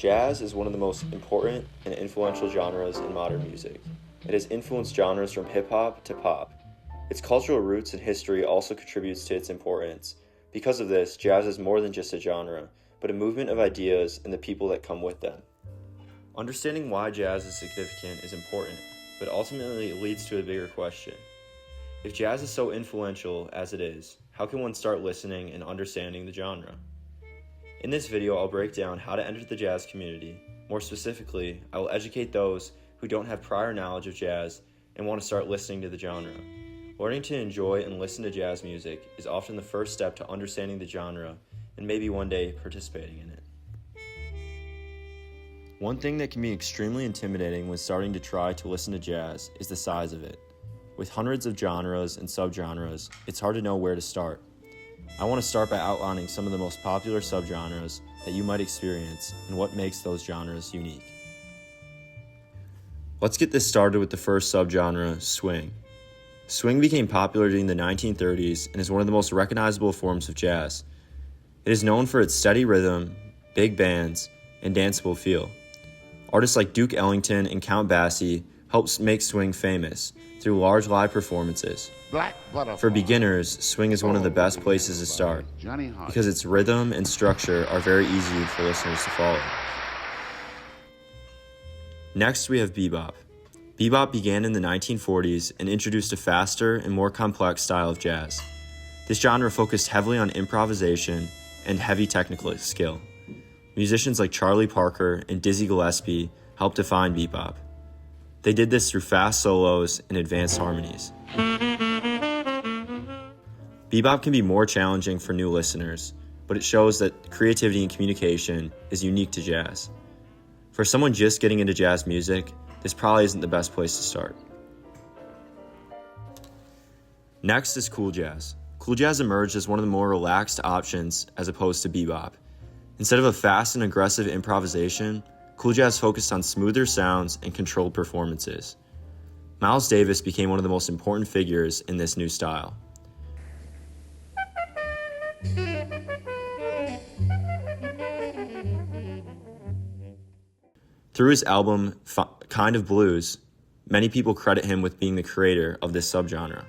Jazz is one of the most important and influential genres in modern music. It has influenced genres from hip-hop to pop. Its cultural roots and history also contributes to its importance. Because of this, jazz is more than just a genre, but a movement of ideas and the people that come with them. Understanding why jazz is significant is important, but ultimately it leads to a bigger question. If jazz is so influential as it is, how can one start listening and understanding the genre? In this video, I'll break down how to enter the jazz community. More specifically, I will educate those who don't have prior knowledge of jazz and want to start listening to the genre. Learning to enjoy and listen to jazz music is often the first step to understanding the genre and maybe one day participating in it. One thing that can be extremely intimidating when starting to try to listen to jazz is the size of it. With hundreds of genres and subgenres, it's hard to know where to start. I want to start by outlining some of the most popular subgenres that you might experience and what makes those genres unique. Let's get this started with the first subgenre, swing. Swing became popular during the 1930s and is one of the most recognizable forms of jazz. It is known for its steady rhythm, big bands, and danceable feel. Artists like Duke Ellington and Count Basie helped make swing famous through large live performances. For beginners, swing is one of the best places to start because its rhythm and structure are very easy for listeners to follow. Next, we have bebop. Bebop began in the 1940s and introduced a faster and more complex style of jazz. This genre focused heavily on improvisation and heavy technical skill. Musicians like Charlie Parker and Dizzy Gillespie helped define bebop. They did this through fast solos and advanced harmonies. Bebop can be more challenging for new listeners, but it shows that creativity and communication is unique to jazz. For someone just getting into jazz music, this probably isn't the best place to start. Next is cool jazz. Cool jazz emerged as one of the more relaxed options as opposed to bebop. Instead of a fast and aggressive improvisation, cool jazz focused on smoother sounds and controlled performances. Miles Davis became one of the most important figures in this new style. Through his album, Kind of Blues, many people credit him with being the creator of this subgenre.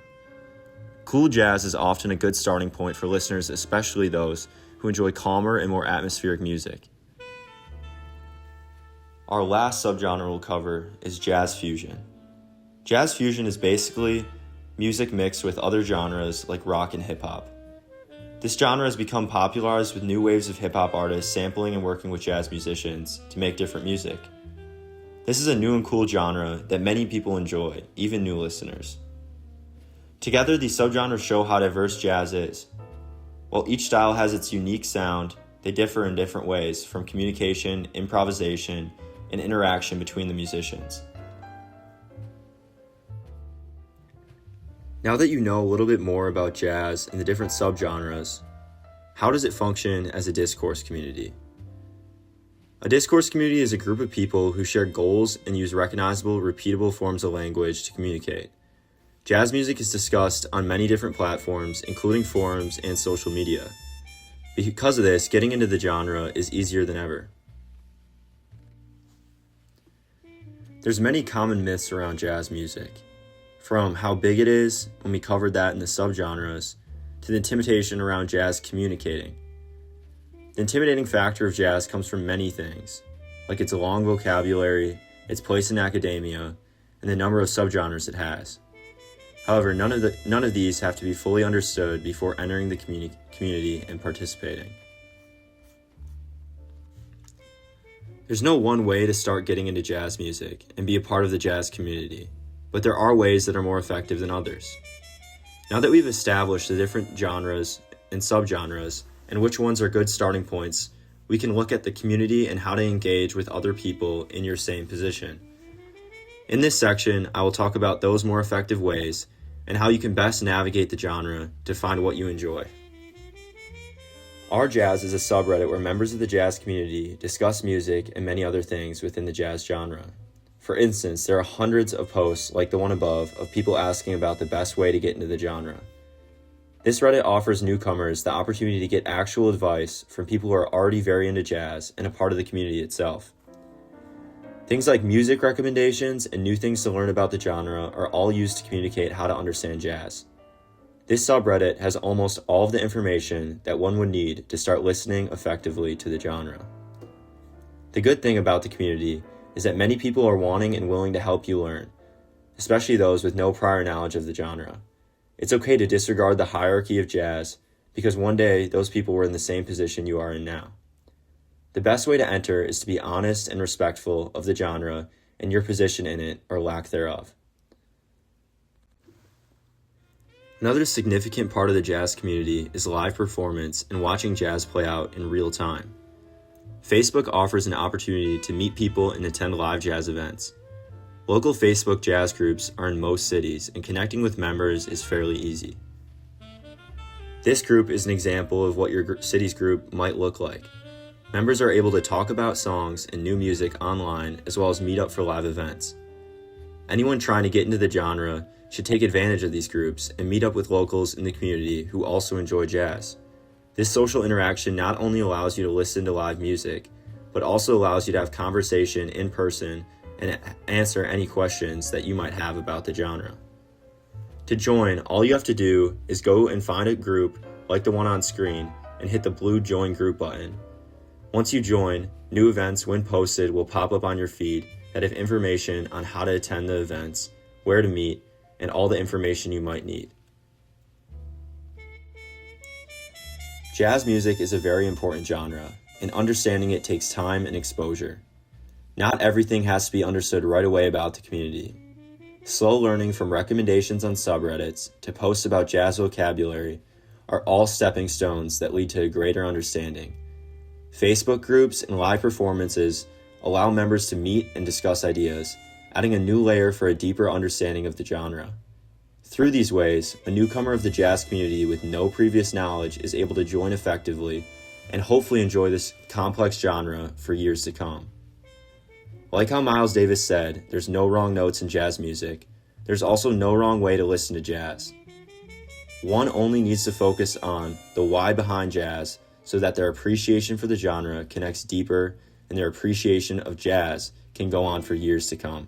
Cool jazz is often a good starting point for listeners, especially those who enjoy calmer and more atmospheric music. Our last subgenre we'll cover is jazz fusion. Jazz fusion is basically music mixed with other genres like rock and hip-hop. This genre has become popularized with new waves of hip-hop artists sampling and working with jazz musicians to make different music. This is a new and cool genre that many people enjoy, even new listeners. Together, these subgenres show how diverse jazz is. While each style has its unique sound, they differ in different ways from communication, improvisation, and interaction between the musicians. Now that you know a little bit more about jazz and the different subgenres, how does it function as a discourse community? A discourse community is a group of people who share goals and use recognizable, repeatable forms of language to communicate. Jazz music is discussed on many different platforms, including forums and social media. Because of this, getting into the genre is easier than ever. There's many common myths around jazz music. From how big it is, when we covered that in the subgenres, to the intimidation around jazz communicating. The intimidating factor of jazz comes from many things, like its long vocabulary, its place in academia, and the number of subgenres it has. However, none of these have to be fully understood before entering the community and participating. There's no one way to start getting into jazz music and be a part of the jazz community, but there are ways that are more effective than others. Now that we've established the different genres and subgenres and which ones are good starting points, we can look at the community and how to engage with other people in your same position. In this section, I will talk about those more effective ways and how you can best navigate the genre to find what you enjoy. Our Jazz is a subreddit where members of the jazz community discuss music and many other things within the jazz genre. For instance, there are hundreds of posts like the one above of people asking about the best way to get into the genre. This Reddit offers newcomers the opportunity to get actual advice from people who are already very into jazz and a part of the community itself. Things like music recommendations and new things to learn about the genre are all used to communicate how to understand jazz. This subreddit has almost all of the information that one would need to start listening effectively to the genre. The good thing about the community is that many people are wanting and willing to help you learn, especially those with no prior knowledge of the genre. It's okay to disregard the hierarchy of jazz because one day those people were in the same position you are in now. The best way to enter is to be honest and respectful of the genre and your position in it or lack thereof. Another significant part of the jazz community is live performance and watching jazz play out in real time. Facebook offers an opportunity to meet people and attend live jazz events. Local Facebook jazz groups are in most cities, and connecting with members is fairly easy. This group is an example of what your city's group might look like. Members are able to talk about songs and new music online, as well as meet up for live events. Anyone trying to get into the genre should take advantage of these groups and meet up with locals in the community who also enjoy jazz. This social interaction not only allows you to listen to live music, but also allows you to have conversation in person and answer any questions that you might have about the genre. To join, all you have to do is go and find a group like the one on screen and hit the blue Join Group button. Once you join, new events when posted will pop up on your feed that have information on how to attend the events, where to meet, and all the information you might need. Jazz music is a very important genre, and understanding it takes time and exposure. Not everything has to be understood right away about the community. Slow learning from recommendations on subreddits to posts about jazz vocabulary are all stepping stones that lead to a greater understanding. Facebook groups and live performances allow members to meet and discuss ideas, adding a new layer for a deeper understanding of the genre. Through these ways, a newcomer of the jazz community with no previous knowledge is able to join effectively and hopefully enjoy this complex genre for years to come. Like how Miles Davis said, there's no wrong notes in jazz music. There's also no wrong way to listen to jazz. One only needs to focus on the why behind jazz so that their appreciation for the genre connects deeper and their appreciation of jazz can go on for years to come.